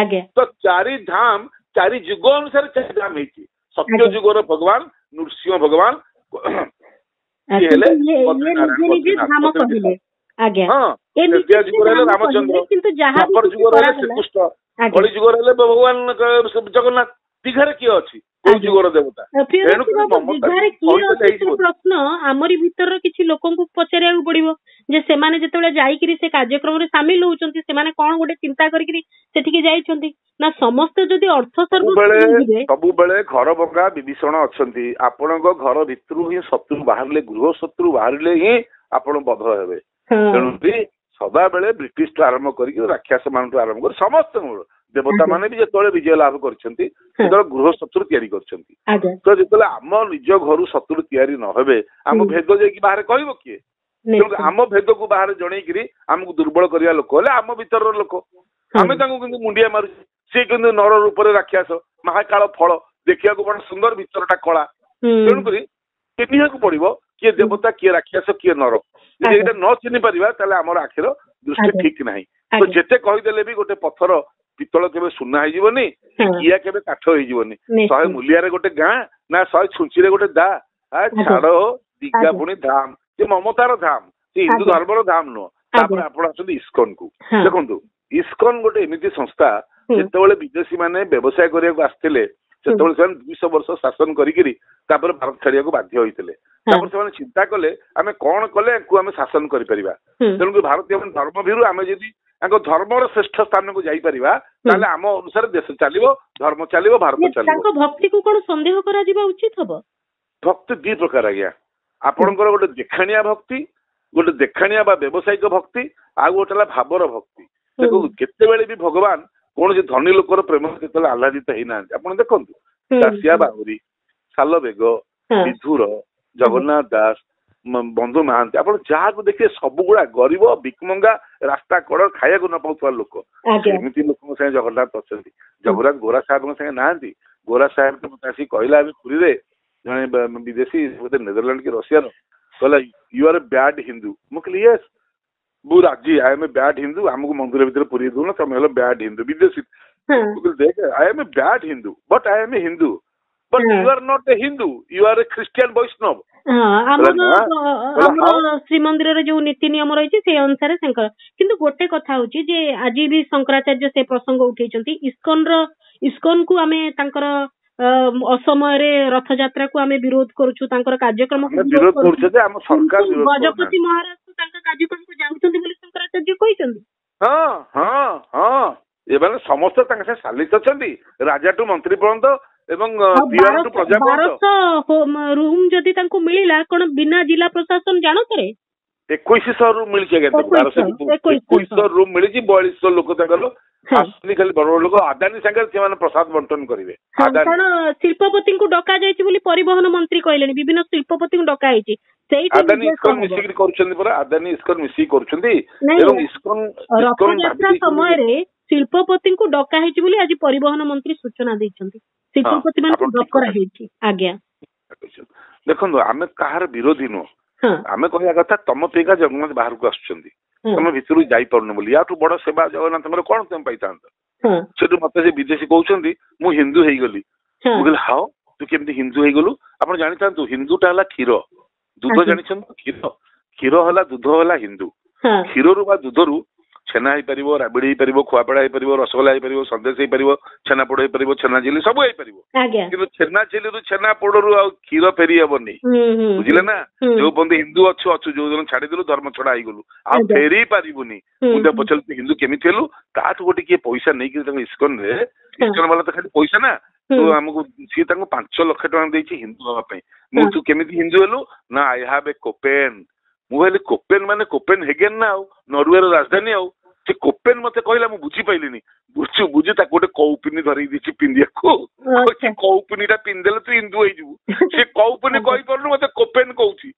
ତ 4 ଧାମ 4 ଯୁଗ ଅନୁସାରେ 4 ଧାମ ହେଇଛି। ସତ୍ୟ ଯୁଗର ଭଗବାନ ନୃସିଂହ ଭଗବାନ ହେଲେ ତୃତୀୟ ଯୁଗରେ ହେଲେ ରାମଚନ୍ଦ୍ର, ଦ୍ୱାପର ଯୁଗରେ ହେଲେ ଶ୍ରୀକୃଷ୍ଣ, କଳି ଯୁଗରେ ହେଲେ ଭଗବାନ ଜଗନ୍ନାଥ। ଦୀଘାରେ କିଏ ଅଛି? କୋଉ ଯୁଗର ଦେବତା? ପ୍ରଶ୍ନ ଆମରି ଭିତରର କିଛି ଲୋକଙ୍କୁ ପଚାରିବାକୁ ପଡିବ ଯେ ସେମାନେ ଯେତେବେଳେ ଯାଇକିରି ସେ କାର୍ଯ୍ୟକ୍ରମରେ ସାମିଲ ହଉଛନ୍ତି ସେମାନେ କଣ ଗୋଟେ ଚିନ୍ତା କରିକିରି ସେଠିକି ଯାଇଛନ୍ତି ନା ସମସ୍ତେ ଯଦି ଅର୍ଥ ସବୁବେଳେ ଘର ଭଙ୍ଗା ବିଭୀଷଣ ଅଛନ୍ତି। ଆପଣଙ୍କ ଘର ଭିତରୁ ହିଁ ଶତ୍ରୁ ବାହାରିଲେ, ଗୃହ ଶତ୍ରୁ ବାହାରିଲେ ହିଁ ଆପଣ ବଧ ହେବେ। ତେଣୁକରି ସଦାବେଳେ ବ୍ରିଟିଶ ଠୁ ଆରମ୍ଭ କରିକି ରାକ୍ଷସ ମାନଠୁ ଆରମ୍ଭ କରି ସମସ୍ତଙ୍କର ଦେବତା ମାନେ ବି ଯେତେବେଳେ ବିଜୟ ଲାଭ କରିଛନ୍ତି ସେତେବେଳେ ଗୃହ ଶତ୍ରୁ ତିଆରି କରିଛନ୍ତି। ତ ଯେତେବେଳେ ଆମ ନିଜ ଘରୁ ଶତ୍ରୁ ତିଆରି ନ ହେବେ ଆମ ଭେଦ ଯାଇକି ବାହାରେ କହିବ କିଏ? ଆମ ଭେଦକୁ ବାହାରେ ଜଣେଇକିରି ଆମକୁ ଦୁର୍ବଳ କରିବା ଲୋକ ହେଲେ ଆମ ଭିତରର ଲୋକ। ଆମେ ତାଙ୍କୁ କିନ୍ତୁ ମୁଣ୍ଡିଆ ମାରୁଛୁ, ସିଏ କିନ୍ତୁ ନର ରୂପରେ ରାକ୍ଷସ, ମହାକାଳ ଫଳ, ଦେଖିବାକୁ ବଡ ସୁନ୍ଦର, ଭିତରଟା କଳା। ତେଣୁକରି ଚିହ୍ନିବାକୁ ପଡିବ କିଏ ଦେବତା କିଏ ରାକ୍ଷସ କିଏ ନର। ଯଦି ଏଇଟା ନ ଚିହ୍ନି ପାରିବା ତାହେଲେ ଆମର ଆଖିର ଦୃଷ୍ଟି ଠିକ ନାହିଁ। ତ ଯେତେ କହିଦେଲେ ବି ଗୋଟେ ପଥର ପିତ୍ତଳ କେବେ ସୁନା ହେଇଯିବନି, କିଆ କେବେ କାଠ ହେଇଯିବନି। 100 ମୂଲିଆରେ ଗୋଟେ ଗାଁ ନା 100 ଛୁଞ୍ଚିରେ ଗୋଟେ ଦା, ଛାଡ ଦିଗା ପୁଣି ଧାମ, ସେ ମମତାର ଧାମ, ସେ ହିନ୍ଦୁ ଧର୍ମର ଧାମ ନୁହଁ। ତାପରେ ଆପଣ ଆସନ୍ତି ଇସ୍କନ କୁ। ଦେଖନ୍ତୁ ଇସ୍କନ ଗୋଟେ ଏମିତି ସଂସ୍ଥା, ଯେତେବେଳେ ବିଦେଶୀ ମାନେ ବ୍ୟବସାୟ କରିବାକୁ ଆସିଥିଲେ ସେତେବେଳେ ସେମାନେ 200 ବର୍ଷ ଶାସନ କରିକିରି ତାପରେ ଭାରତ ଛାଡିବାକୁ ବାଧ୍ୟ ହୋଇଥିଲେ। ତାପରେ ସେମାନେ ଚିନ୍ତା କଲେ ଆମେ କଣ କଲେ ୟାଙ୍କୁ ଆମେ ଶାସନ କରିପାରିବା। ତେଣୁକରି ଭାରତୀୟ ଧର୍ମ ଭିରୁ ଆମେ ଯଦି ତାଙ୍କ ଧର୍ମର ଶ୍ରେଷ୍ଠ ସ୍ଥାନକୁ ଯାଇପାରିବା ତାହେଲେ ଆମ ଅନୁସାରେ ଦେଶ ଚାଲିବ, ଧର୍ମ ଚାଲିବ, ଭାରତ ଚାଲିବ। ତାଙ୍କ ଭକ୍ତିକୁ କଣ ସନ୍ଦେହ କରାଯିବା ଉଚିତ ହବ? ଭକ୍ତି 2 ପ୍ରକାର ଆଜ୍ଞା। ଆପଣଙ୍କର ଗୋଟେ ଦେଖାଣିଆ ଭକ୍ତି, ଗୋଟେ ଦେଖାଣିଆ ବା ବ୍ୟବସାୟିକ ଭକ୍ତି, ଆଉ ଗୋଟେ ହେଲା ଭାବର ଭକ୍ତି। ଦେଖୁ କେତେବେଳେ ବି ଭଗବାନ କୌଣସି ଧନୀ ଲୋକର ପ୍ରେମ କେତେବେଳେ ଆହ୍ଲାଦିତ ହେଇନାହାନ୍ତି। ଆପଣ ଦେଖନ୍ତୁ ଦାସିଆ ବାହୁରୀ, ସାଲବେଗ, ବିଧୁର, ଜଗନ୍ନାଥ ଦାସ, ବନ୍ଧୁ ମହାନ୍ତି, ଆପଣ ଯାହାକୁ ଦେଖିବେ ସବୁଗୁଡା ଗରିବ ଭିକମଙ୍ଗା, ରାସ୍ତା କଡ ଖାଇବାକୁ ନ ପାଉଥିବା ଲୋକ। ଏମିତି ଲୋକଙ୍କ ସାଙ୍ଗେ ଜଗନ୍ନାଥ ଅଛନ୍ତି। ଜଗନ୍ନାଥ ଗୋରା ସାହେବଙ୍କ ସାଙ୍ଗେ ନାହାନ୍ତି। ଗୋରା ସାହେବ ମତେ ଆସିକି କହିଲା ଏବେ ପୁରୀରେ ଜଣେ ବିଦେଶୀ ବୋଧେ ନେଦରଲ୍ୟାଣ୍ଡ କି ରଷିଆର କହିଲା you are a bad Hindu. ମୁଁ କହିଲି ୟେସ୍ ମୁଁ ରାଜି, I am a bad Hindu, ଆମକୁ ମନ୍ଦିର ଭିତରେ ପୁରେଇ ଦଉନ, ତମେ ହେଲ ବ୍ୟାଡ ହିନ୍ଦୁ ବିଦେଶୀ। ଦେଖ I am a bad Hindu but I am a Hindu, but you are not a Hindu, you are a Christian Vaishnav. ଆମର ଶ୍ରୀମନ୍ଦିରରେ ଯୋଉ ନୀତି ନିୟମ ରହିଛି ସେଇ ଅନୁସାରେ ତାଙ୍କର। କିନ୍ତୁ ଗୋଟେ କଥା ହଉଛି ଯେ ଆଜି ବି ଶଙ୍କରାଚାର୍ଯ୍ୟ ସେ ପ୍ରସଙ୍ଗ ଉଠେଇଛନ୍ତି, ଇସ୍କନ କୁ ଆମେ ତାଙ୍କର ଅସମୟରେ ରଥଯାତ୍ରାକୁ ଆମେ ବିରୋଧ କରୁଛୁ, ତାଙ୍କର କାର୍ଯ୍ୟକ୍ରମ ଗଜପତି ମହାରାଜ ତାଙ୍କ କାର୍ଯ୍ୟକ୍ରମକୁ ଯାଉଛନ୍ତି ବୋଲି ଶଙ୍କରାଚାର୍ଯ୍ୟ କହିଛନ୍ତି। ହଁ ହଁ ହଁ, ଏମାନେ ସମସ୍ତେ ତାଙ୍କ ସାଙ୍ଗେ ସାଲିସ ଅଛନ୍ତି, ରାଜାଠୁ ମନ୍ତ୍ରୀ ପର୍ଯ୍ୟନ୍ତ ଏବଂ 1200 ରୁମ୍ ଯଦି ତାଙ୍କୁ ମିଳିଲା କଣ ବିନା ଜିଲ୍ଲା ପ୍ରଶାସନ ଜାଣତରେ? 2100 ରୁମ୍ ମିଳିଛି ଆଜ୍ଞା, 2100 ରୁମ୍ ମିଳିଛି, 4200 ଲୋକ ତାଙ୍କର ଆସୁଛନ୍ତି, ଖାଲି ବଡ ବଡ ଲୋକ। ଆଦାନୀ ସାଙ୍ଗରେ ସେମାନେ ପ୍ରସାଦ ବଣ୍ଟନ କରିବେ। କଣ ଶିଳ୍ପପତିଙ୍କୁ ଡକା ଯାଇଛି ବୋଲି ପରିବହନ ମନ୍ତ୍ରୀ କହିଲେଣି, ବିଭିନ୍ନ ଶିଳ୍ପପତିଙ୍କୁ ଡକା ହେଇଛି। ଆଦାନୀ ଇସ୍କନ ମିଶିକି କରୁଛନ୍ତି ପରା, ଆଦାନୀ ଇସ୍କନ ମିଶିକି କରୁଛନ୍ତି। ଏବଂ ରଥଯାତ୍ରା ସମୟରେ ଶିଳ୍ପପତିଙ୍କୁ ଡକା ହେଇଛି ବୋଲି ଆଜି ପରିବହନ ମନ୍ତ୍ରୀ ସୂଚନା ଦେଇଛନ୍ତି। ଶିଳ୍ପପତି ମାନଙ୍କୁ ଡକରା ହେଇଛି। ଆଜ୍ଞା ଦେଖନ୍ତୁ ଆମେ କାହାର ବିରୋଧୀ ନୁହଁ, ଆମେ କହିବା କଥା ତମ ପିକା ଜଗନ୍ନାଥ ବାହାରକୁ ଆସୁଛନ୍ତି, ତମେ ଭିତରକୁ ଯାଇପାରୁନ ବୋଲି, ୟାଠୁ ବଡ ସେବା ଜଗନ୍ନାଥଙ୍କର କଣ ତମେ ପାଇଥାନ୍ତ? ସେଠୁ ମତେ ସେ ବିଦେଶୀ କହୁଛନ୍ତି ମୁଁ ହିନ୍ଦୁ ହେଇଗଲି। ମୁଁ କହିଲି ହାଓ, ତୁ କେମିତି ହିନ୍ଦୁ ହେଇଗଲୁ? ଆପଣ ଜାଣିଥାନ୍ତୁ ହିନ୍ଦୁଟା ହେଲା କ୍ଷୀର, ଦୁଧ ଜାଣିଛନ୍ତି? କ୍ଷୀର ହେଲା ଦୁଧ ହେଲା ହିନ୍ଦୁ। କ୍ଷୀରରୁ ବା ଦୁଧରୁ ଛେନା ହେଇପାରିବ, ରାବିଡି ହେଇପାରିବ, ଖୁଆପଡା ହେଇପାରିବ, ରସଗୋଲା ହେଇପାରିବ, ସନ୍ଦେଶ ହେଇପାରିବ, ଛେନାପୋଡ ହେଇପାରିବ, ଛେନା ଝିଲି ସବୁ ହେଇପାରିବ। କିନ୍ତୁ ଛେନା ଝିଲିରୁ ଛେନା ପୋଡରୁ ଆଉ କ୍ଷୀର ଫେରି ହବନି, ବୁଝିଲେ ନା? ଯୋଉ ପର୍ଯ୍ୟନ୍ତ ହିନ୍ଦୁ ଅଛୁ, ଯୋଉ ଦିନ ଛାଡିଦେଲୁ ଧର୍ମ ଛଡା ହେଇଗଲୁ, ଆଉ ଫେରି ପାରିବୁନି। ମୁଁ ତାକୁ ପଚାରିଲି ତୁ ହିନ୍ଦୁ କେମିତି ହେଲୁ? ତାଠୁ ଗୋଟେ କିଏ ପଇସା ନେଇକି ତାଙ୍କ ଇସ୍କନରେ, ଇସ୍କନ ବାଲା ତ ଖାଲି ପଇସା ନା, ତୁ ଆମକୁ ସିଏ ତାଙ୍କୁ 5 ଲକ୍ଷ ଟଙ୍କା ଦେଇଛି ହିନ୍ଦୁ ହବା ପାଇଁ। ମୁଁ ତୁ କେମିତି ହିନ୍ଦୁ ହେଲୁ? ନା ଆଇ ହାଭ୍ ଏ କୋପେନ୍। ମୁଁ କହିଲି କୋପେନ୍ ମାନେ କୋପେନ୍ ହେଗେନ୍ ନା, ଆଉ ନରୱେର ରାଜଧାନୀ। ଆଉ ସେ କୋପେନ୍ ମତେ କହିଲା, ମୁଁ ବୁଝିପାରିଲିନି। ବୁଝୁ ତାକୁ ଗୋଟେ କୌପିନି ଧରେଇ ଦେଇଛି ପିନ୍ଧିବାକୁ, ସେ କୌପିନିଟା ପିନ୍ଧିଦେଲେ ତୁ ହିନ୍ଦୁ ହେଇଯିବୁ। ସେ କୌପିନି କହିପାରୁନୁ, ମତେ କୋପେନ୍ କହୁଛି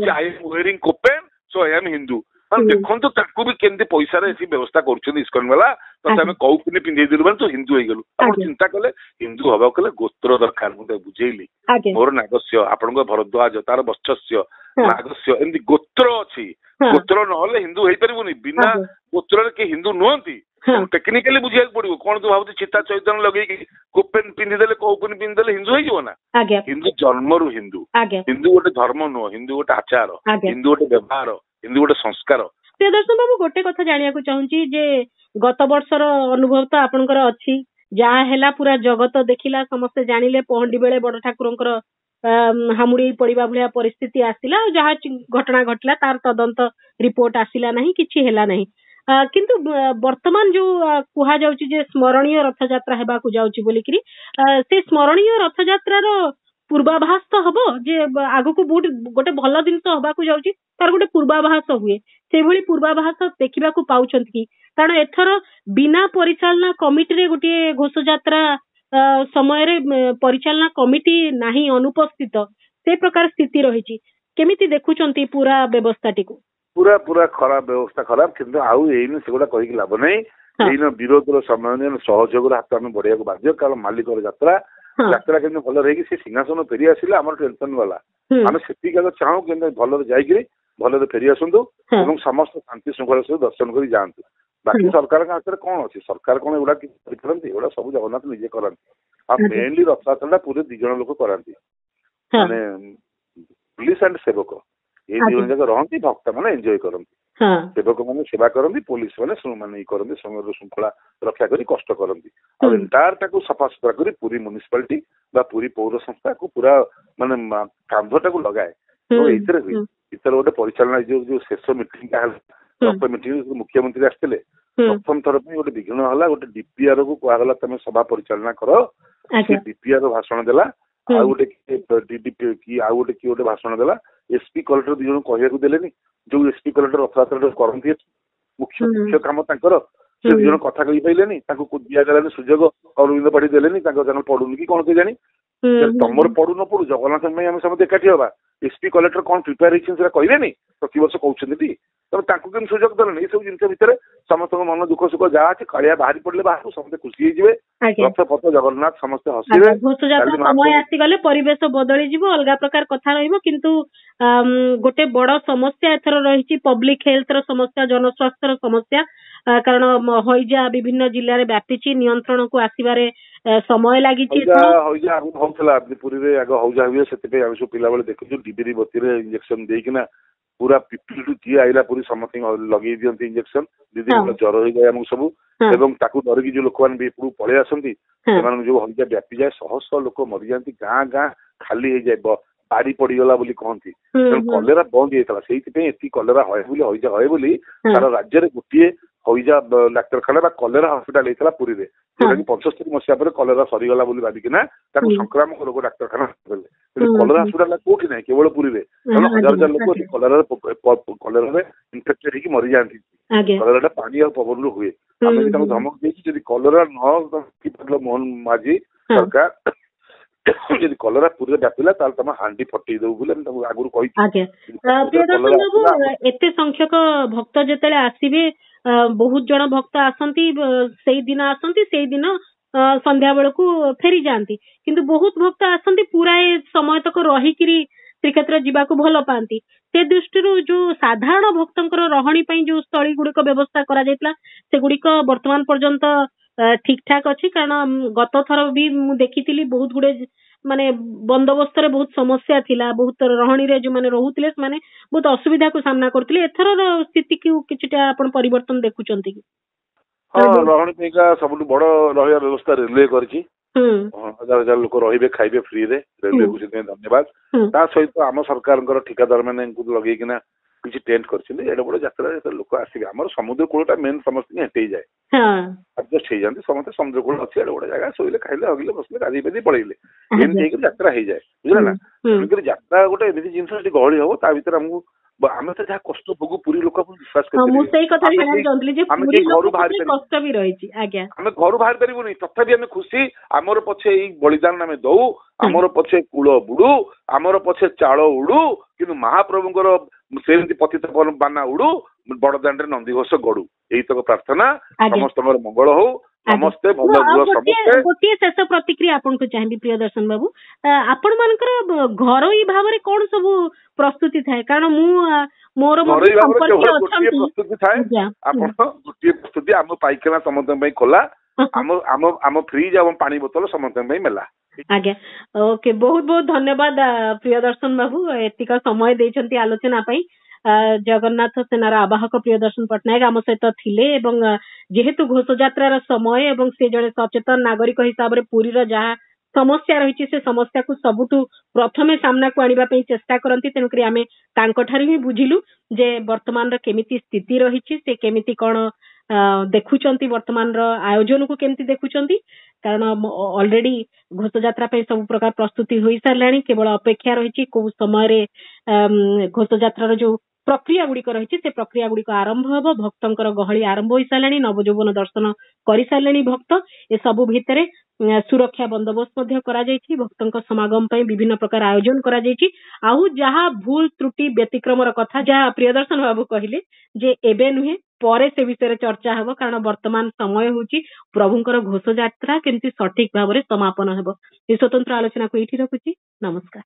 I am wearing kaupin so I am Hindu. ଦେଖନ୍ତୁ ତାକୁ ବି କେମିତି ପଇସାରେ ଏଠି ବ୍ୟବସ୍ଥା କରୁଛନ୍ତି ଇସ୍କନ ବାଲା। ତତେ ଆମେ କୌପିନି ପିନ୍ଧେଇ ଦେଲୁ ମାନେ ତୁ ହିନ୍ଦୁ ହେଇଗଲୁ। ଆପଣ ଚିନ୍ତା କଲେ ହିନ୍ଦୁ ହବାକୁ ହେଲେ ଗୋତ୍ର ଦରକାର। ମୁଁ ତାକୁ ବୁଝେଇଲି, ମୋର ନାଗସ୍ୟ, ଆପଣଙ୍କ ଭରଦ୍ୱାଜ, ତାର ବତ୍ସସ୍ୟ, ନାଗସ୍ୟ, ଏମିତି ଗୋତ୍ର ଅଛି। ଗୋତ୍ର ନହେଲେ ହିନ୍ଦୁ ହେଇପାରିବୁନି, ବିନା ଗୋତ୍ରରେ କେହି ହିନ୍ଦୁ ନୁହନ୍ତି। ଟେକ୍ନିକାଲି ବୁଝିବାକୁ ପଡିବ। କଣ ତୁ ଭାବୁଛୁ ଚିତା ଚୈତନ୍ୟ ଲଗେଇକି କୋପେନ୍ ପିନ୍ଧିଦେଲେ କୌପିନି ପିନ୍ଧିଦେଲେ ହିନ୍ଦୁ ହେଇଯିବ ନା? ହିନ୍ଦୁ ଜନ୍ମରୁ ହିନ୍ଦୁ। ହିନ୍ଦୁ ଗୋଟେ ଧର୍ମ ନୁହଁ, ହିନ୍ଦୁ ଗୋଟେ ଆଚାର, ହିନ୍ଦୁ ଗୋଟେ ବ୍ୟବହାର, ହିନ୍ଦୁ ଗୋଟେ ସଂସ୍କାର। ପ୍ରିୟଦର୍ଶନ ବାବୁ, ଗୋଟେ କଥା ଜାଣିବାକୁ ଚାହୁଁଛି ଯେ ଗତ ବର୍ଷର ଅନୁଭବ ତ ଆପଣଙ୍କର ଅଛି, ଯାହା ହେଲା ପୁରା ଜଗତ ଦେଖିଲା, ସମସ୍ତେ ଜାଣିଲେ ପହଣ୍ଡି ବେଳେ ବଡ ଠାକୁରଙ୍କର ହାମୁଡେଇ ପଡିବା ଭଳିଆ ପରିସ୍ଥିତି ଆସିଲା ଆଉ ଯାହା ଘଟଣା ଘଟିଲା ତାର ତଦନ୍ତ ରିପୋର୍ଟ ଆସିଲା ନାହିଁ, କିଛି ହେଲା ନାହିଁ। କିନ୍ତୁ ବର୍ତ୍ତମାନ ଯୋଉ କୁହାଯାଉଛି ଯେ ସ୍ମରଣୀୟ ରଥଯାତ୍ରା ହେବାକୁ ଯାଉଛି ବୋଲିକିରି, ସେ ସ୍ମରଣୀୟ ରଥଯାତ୍ରାର ପୂର୍ବାଭାସ ତ ହବ ଯେ ଆଗକୁ ଗୋଟେ ଭଲ ଜିନିଷ ହବାକୁ ଯାଉଛି, ତାର ଗୋଟେ ପୂର୍ବାଭାସ ହୁଏ। ସେଇଭଳି ପୂର୍ବାଭାସ ଦେଖିବାକୁ ପାଉଛନ୍ତି କି? କାରଣ ଏଥର ବିନା ପରିଚାଳନା କମିଟିରେ ଗୋଟିଏ ଘୋଷଯାତ୍ରା ସମୟରେ ପରିଚାଳନା କମିଟି ନାହିଁ, ଅନୁପସ୍ଥିତ, ସେ ପ୍ରକାର ସ୍ଥିତି ରହିଛି। କେମିତି ଦେଖୁଛନ୍ତି ପୁରା ବ୍ୟବସ୍ଥାଟିକୁ? ପୁରା ପୁରା ଖରାପ ବ୍ୟବସ୍ଥା, ଖରାପ। କିନ୍ତୁ ଆଉ ଏଇନେ ସେଗୁଡା କହିକି ଲାଭ ନାହିଁ। ଏଇନ ବିରୋଧର ସମୟ ସହଯୋଗର ହାତ ଆମେ ବଢେଇବାକୁ ବାଧ୍ୟ, କାରଣ ମାଲିକର ଯାତ୍ରା କେମିତି ଭଲ ରହିକି ସେ ସିଂହାସନ ଫେରି ଆସିଲେ ଆମର ଟେନସନ ଗଲା। ଆମେ ସେତିକି ଆଗ ଚାହୁଁ କେମିତି ଭଲରେ ଯାଇକିରି ଭଲରେ ଫେରି ଆସନ୍ତୁ ଏବଂ ସମସ୍ତ ଶାନ୍ତି ଶୃଙ୍ଖଳା ସହିତ ଦର୍ଶନ କରି ଯାଆନ୍ତୁ। ବାକି ସରକାରଙ୍କ ହାତରେ କଣ ଅଛି? ସରକାର କଣ ଏଗୁଡା କିଛି କରିପାରନ୍ତି? ଏଗୁଡା ସବୁ ଜଗନ୍ନାଥ ନିଜେ କରନ୍ତି। ଆଉ ମେନଲି ରଥଯାତ୍ରା ପୁରୀ 2 ଜଣ ଲୋକ କରନ୍ତି, ମାନେ ପୁଲିସ ଆଣ୍ଡ ସେବକ, ଏଇ 2 ଜଣ ଯାକ ରହନ୍ତି। ଭକ୍ତ ମାନେ ଏନ୍ଜୟ କରନ୍ତି, ସେବକ ମାନେ ସେବା କରନ୍ତି, ପୋଲିସ ମାନେ ଇ କରନ୍ତି, ସମୟର ଶୃଙ୍ଖଳା ରକ୍ଷା କରି କଷ୍ଟ କରନ୍ତି। ଆଉ ଏଣ୍ଟାୟାର ତାକୁ ସଫାସୁତୁରା କରି ପୁରୀ ମ୍ୟୁନିସିପାଲିଟି ବା ପୁରୀ ପୌର ସଂସ୍ଥାକୁ ପୁରା ମାନେ କାନ୍ଧଟାକୁ ଲଗାଏ। ଏଇଥିରେ ହୁଏ। ଏଥିରେ ଗୋଟେ ପରିଚାଳନା ଯୋଉ ଶେଷ ମିଟିଂଟା ହେଲା, ରଥ ମିଟିଂ, ମୁଖ୍ୟମନ୍ତ୍ରୀ ଆସିଥିଲେ, ପ୍ରଥମ ଥର ପାଇଁ ଗୋଟେ ବିଘ୍ନ ହେଲା। ଗୋଟେ ଡିପିଆର କୁ କୁହାଗଲା ତମେ ସଭା ପରିଚାଳନା କର। ସେ ଡିପିଆର ଭାଷଣ ଦେଲା, ଆଉ ଗୋଟେ କିଏ ଗୋଟେ ଭାଷଣ ଦେଲା। ଏସପି କଲେକ୍ଟର 2 ଜଣ କହିବାକୁ ଦେଲେନି। ଯୋଉ ଏସପି କଲେକ୍ଟର ରଥଯାତ୍ରା କରନ୍ତି, ମୁଖ୍ୟ କାମ ତାଙ୍କର, ସେ 2 ଜଣ କଥା କହିପାରିଲେନି। ତାଙ୍କୁ ଦିଆଗଲାନି ସୁଯୋଗ, ଅରବିନ୍ଦ ପାଢୀ ଦେଲେନି। ତାଙ୍କ ଜଣେ ପଢୁନି କି କଣ କେଜାଣି। ତମର ପଢୁ ନ ପଢୁ ଜଗନ୍ନାଥଙ୍କ ପାଇଁ ଆମେ ସମସ୍ତେ ଏକାଠି ହବା। ଏସପି କଲେକ୍ଟର କଣ ପ୍ରିପେୟାର ହେଇଛନ୍ତି ସେଟା କହିବେନି? ପ୍ରତିବର୍ଷ କହୁଛନ୍ତି, ତମେ ତାଙ୍କୁ କେମିତି ସୁଯୋଗ ଦେଲେନି? ଏଇ ସବୁ ଜିନିଷ ଭିତରେ ସମସ୍ତଙ୍କ ମନ ଦୁଃଖ ସୁଖ ଯାହା ଅଛି, କାଳିଆ ବାହାରି ପଡିଲେ ବାହାରକୁ ସମସ୍ତେ ଖୁସି ହେଇଯିବେ। ରଥ ପଥ ଜଗନ୍ନାଥ ସମସ୍ତେ ହସିବେ। ସମୟ ଆସିଗଲେ ପରିବେଶ ବଦଳିଯିବ, ଅଲଗା ପ୍ରକାର କଥା ରହିବ। କିନ୍ତୁ ଗୋଟେ ବଡ ସମସ୍ୟା ଏଥର ରହିଛି, ପବ୍ଲିକ ହେଲ୍ଥର ସମସ୍ୟା, ଜନସ୍ୱାସ୍ଥ୍ୟର ସମସ୍ୟା। କାରଣ ହଇଜା ବିଭିନ୍ନ ଜିଲ୍ଲାରେ ବ୍ୟାପିଛି, ନିୟନ୍ତ୍ରଣକୁ ଆସିବାରେ ସମୟ ଲାଗିଛି। ହଇଜା ଆଗରୁ ହଉଥିଲା ପୁରୀରେ, ଆଗ ହଇଜା ହୁଏ, ସେଥିପାଇଁ ଆମେ ସବୁ ପିଲାବେଳେ ଦେଖୁଛୁ ଡିବିରି ବତୀରେ ଇଞ୍ଜେକ୍ସନ ଦେଇକିନା ପୁରା ପିପିଲି କିଏ ଆଇଲା ପୁରୀ ସମସ୍ତଙ୍କୁ ଲଗେଇ ଦିଅନ୍ତି ଇଞ୍ଜେକ୍ସନ। 2 ଦିନ ଜ୍ୱର ହେଇଯାଏ ଆମକୁ ସବୁ, ଏବଂ ତାକୁ ଡରିକି ଯୋଉ ଲୋକମାନେ ବି ଏପଟକୁ ପଳେଇ ଆସନ୍ତି, ସେମାନଙ୍କୁ ଯୋଉ ହଇଜା ବ୍ୟାପିଯାଏ, ଶହ ଶହ ଲୋକ ମରିଯାଆନ୍ତି, ଗାଁ ଗାଁ ଖାଲି ହେଇଯାଏ, ବାଡି ପଡିଗଲା ବୋଲି କହନ୍ତି। ତେଣୁ କଲେରା ବନ୍ଦ ହେଇଥିଲା, ସେଇଥିପାଇଁ ଏତିକି କଲେରା ହଏ ବୋଲି, ହଇଜା ହଏ ବୋଲି ସାରା ରାଜ୍ୟରେ ଗୋଟିଏ ହଇଜା ଡାକ୍ତରଖାନା ବା କଲେରା ହସ୍ପିଟାଲ ହେଇଥିଲା ପୁରୀରେ, ଯୋଉଟାକି 75 ମସିହା ପରେ କଲେରା ସରିଗଲା ବୋଲି ଭାବିକିନା ତାକୁ ସଂକ୍ରାମକ ରୋଗ ଡାକ୍ତରଖାନା କଲେ। କିନ୍ତୁ କଲେରା ହସ୍ପିଟାଲ କୋଉଠି ନାହିଁ, କେବଳ ପୁରୀରେ। କାରଣ ହଜାର ହଜାର ଲୋକ କଲେରାରେ ଇନଫେକ୍ଟେଡ ହେଇକି ମରିଯାଆନ୍ତି। କଲେରାଟା ପାଣି ଆଉ ପବନରୁ ହୁଏ। ଆମେ ବି ତାଙ୍କୁ ଧମକ ଦେଇଛୁ, ଯଦି କଲେରା ମୋହନ ମାଝୀ ସରକାର ଯଦି କଲେରା ପୁରୀରେ ବ୍ୟାପିଲା ତାହେଲେ ତମ ହାଣ୍ଡି ଫଟେଇ ଦବୁ ବୋଲି ଆମେ ତାଙ୍କୁ ଆଗରୁ କହିଛୁ। ଏତେ ସଂଖ୍ୟକ ଭକ୍ତ ଯେତେବେଳେ ଆସିବେ, ବହୁତ ଜଣ ଭକ୍ତ ଆସନ୍ତି, ସେଇଦିନ ଆସନ୍ତି, ସେଇଦିନ ସନ୍ଧ୍ୟା ବେଳକୁ ଫେରି ଯାଆନ୍ତି। କିନ୍ତୁ ବହୁତ ଭକ୍ତ ଆସନ୍ତି, ପୁରା ଏ ସମୟ ତକ ରହିକିରି ଶ୍ରୀକ୍ଷେତ୍ର ଯିବାକୁ ଭଲ ପାଆନ୍ତି। ସେ ଦୃଷ୍ଟିରୁ ଯୋଉ ସାଧାରଣ ଭକ୍ତଙ୍କର ରହଣୀ ପାଇଁ ଯୋଉ ସ୍ଥଳୀ ଗୁଡିକ ବ୍ୟବସ୍ଥା କରାଯାଇଥିଲା, ସେଗୁଡିକ ବର୍ତ୍ତମାନ ପର୍ଯ୍ୟନ୍ତ ଠିକ ଠାକ ଅଛି? କାରଣ ଗତ ଥର ବି ମୁଁ ଦେଖିଥିଲି ବହୁତ ଗୁଡେ ମାନେ ବନ୍ଦୋବସ୍ତରେ ବହୁତ ସମସ୍ୟା ଥିଲା, ବହୁତ ରହଣୀରେ ଯୋଉମାନେ ରହୁଥିଲେ ସେମାନେ ବହୁତ ଅସୁବିଧାକୁ ସାମ୍ନା କରୁଥିଲେ। ଏଥରର ସ୍ଥିତିକୁ କିଛିଟା ଆପଣ ପରିବର୍ତ୍ତନ ଦେଖୁଛନ୍ତି କି? ହଁ, ରହଣୀ ପାଇଁକା ସବୁଠୁ ବଡ ରହିବା ବ୍ୟବସ୍ଥା ରେଲୱେ କରିଛି। ହଜାର ହଜାର ଲୋକ ରହିବେ, ଖାଇବେ ଫ୍ରିରେ, ରେଲୱେକୁ ସେଥିପାଇଁ ଧନ୍ୟବାଦ। ତା ସହିତ ଆମ ସରକାରଙ୍କର ଠିକାଦାର ମାନଙ୍କୁ ଲଗେଇକିନା କିଛି ଟେଣ୍ଟ କରିଛନ୍ତି। ଏଡେ ବଡ ଯାତ୍ରାରେ ଯେତେବେଳେ ଲୋକ ଆସିବେ, ଆମର ସମୁଦ୍ର କୂଳଟା ମେନ୍ ସମସ୍ତଙ୍କୁ ହେଟେଇଯାଏ, ଆଡଜଷ୍ଟ ହେଇଯାନ୍ତି ସମସ୍ତେ। ସମୁଦ୍ର କୂଳ ଅଛି, ଏଡେ ବଡ ଜାଗା, ଶୋଇଲେ, ଖାଇଲେ, ହଗିଲେ, ବସିଲେ, ଗାଧେଇ ପାଧେଇ ପଳେଇଲେ, ଏମିତି ହେଇକି ଯାତ୍ରା ହେଇଯାଏ, ବୁଝିଲେ ନା। ତେଣୁକରି ଯାତ୍ରା ଗୋଟେ ଏମିତି ଜିନିଷ ସେଠି ଗହଳି ହବ, ତା ଭିତରେ ଆମକୁ ଆମେ ତ ଯାହା କଷ୍ଟ ଭୋଗୁ, ପୁରୀ ଲୋକ ବିଶ୍ୱାସ କରିପାରିବେ, ଆମେ ଘରୁ ବାହାରି ପାରିବୁନି, ତଥାପି ଆମେ ଖୁସି। ଆମର ପଛେ ଏଇ ବଳିଦାନ ଆମେ ଦଉ, ଆମର ପଛେ କୂଳ ବୁଡୁ, ଆମର ପଛେ ଚାଳ ଉଡୁ, କିନ୍ତୁ ମହାପ୍ରଭୁଙ୍କର ସେମିତି ପତିତ ବାନା ଉଡୁ, ବଡଦାଣ୍ଡରେ ନନ୍ଦିଘୋଷ ଗଡୁ। ଏଇତକ ପ୍ରାର୍ଥନା। ସମସ୍ତଙ୍କର ମଙ୍ଗଳ ହଉ, ସମସ୍ତେ ଭଲ ରୁହ। ଗୋଟିଏ ଶେଷ ପ୍ରତିକ୍ରିୟା ଆପଣଙ୍କୁ ଚାହିଁବି ପ୍ରିୟଦର୍ଶନ ବାବୁ, ଆପଣ ମାନଙ୍କର ଘରୋଇ ଭାବରେ କଣ ସବୁ ପ୍ରସ୍ତୁତି ଥାଏ? କାରଣ ମୋର ଘରୋଇ ଭାବରେ କେବଳ ଗୋଟିଏ ପ୍ରସ୍ତୁତି ଥାଏ। ଆପଣ ଗୋଟିଏ ପ୍ରସ୍ତୁତି, ଆମ ପାଇଖାନା ସମସ୍ତଙ୍କ ପାଇଁ ଖୋଲା, ଆମ ଫ୍ରିଜ ଏବଂ ପାଣି ବୋତଲ ସମସ୍ତଙ୍କ ପାଇଁ ମେଲା। ଆଜ୍ଞା, ଓକେ, ବହୁତ ବହୁତ ଧନ୍ୟବାଦ ପ୍ରିୟଦର୍ଶନ ବାବୁ, ଏତିକ ସମୟ ଦେଇଛନ୍ତି ଆଲୋଚନା ପାଇଁ। ଜଗନ୍ନାଥ ସେନାର ଆବାହକ ପ୍ରିୟଦର୍ଶନ ପଟ୍ଟନାୟକ ଆମ ସହିତ ଥିଲେ, ଏବଂ ଯେହେତୁ ଘୋଷଯାତ୍ରାର ସମୟ ଏବଂ ସେ ଜଣେ ସଚେତନ ନାଗରିକ ହିସାବରେ ପୁରୀର ଯାହା समस्या रही से समस्या को सबुठु प्रथमे सामना को आनिबा पई चेष्टा करंती तेणुकरी आमे तांको ठारू ही बुझिलु जे वर्तमान र केमिति स्थिति रही से केमिति कोन देखुचंती वर्तमान र आयोजन को केमिति देखुचंती कारण ऑलरेडी घोष यात्रा पे सब प्रकार प्रस्तुति होई सारलानी केवल अपेक्षा रही को समय रे घोष यात्रा जो प्रक्रिया गुड़िक रही से प्रक्रिया गुड़िक आरंभ हम भक्तंकर गहली आरंभ हो सारे नवजौवन दर्शन कर सारे भक्त ए सबु भितर सुरक्षा बंदोबस्त भक्तों समागम पर विभिन्न प्रकार आयोजन करा आउ जहाँ भूल त्रुटि व्यतिक्रम कथा जहाँ प्रियदर्शन बाबू कहले जे एबे नुहे परे से विषय चर्चा हबो कारण वर्तमान समय होची प्रभुंकर घोष यात्रा केमती सठिक भाव में समापन हेबो। स्वतंत्र आलोचना को एठी रखुची। नमस्कार।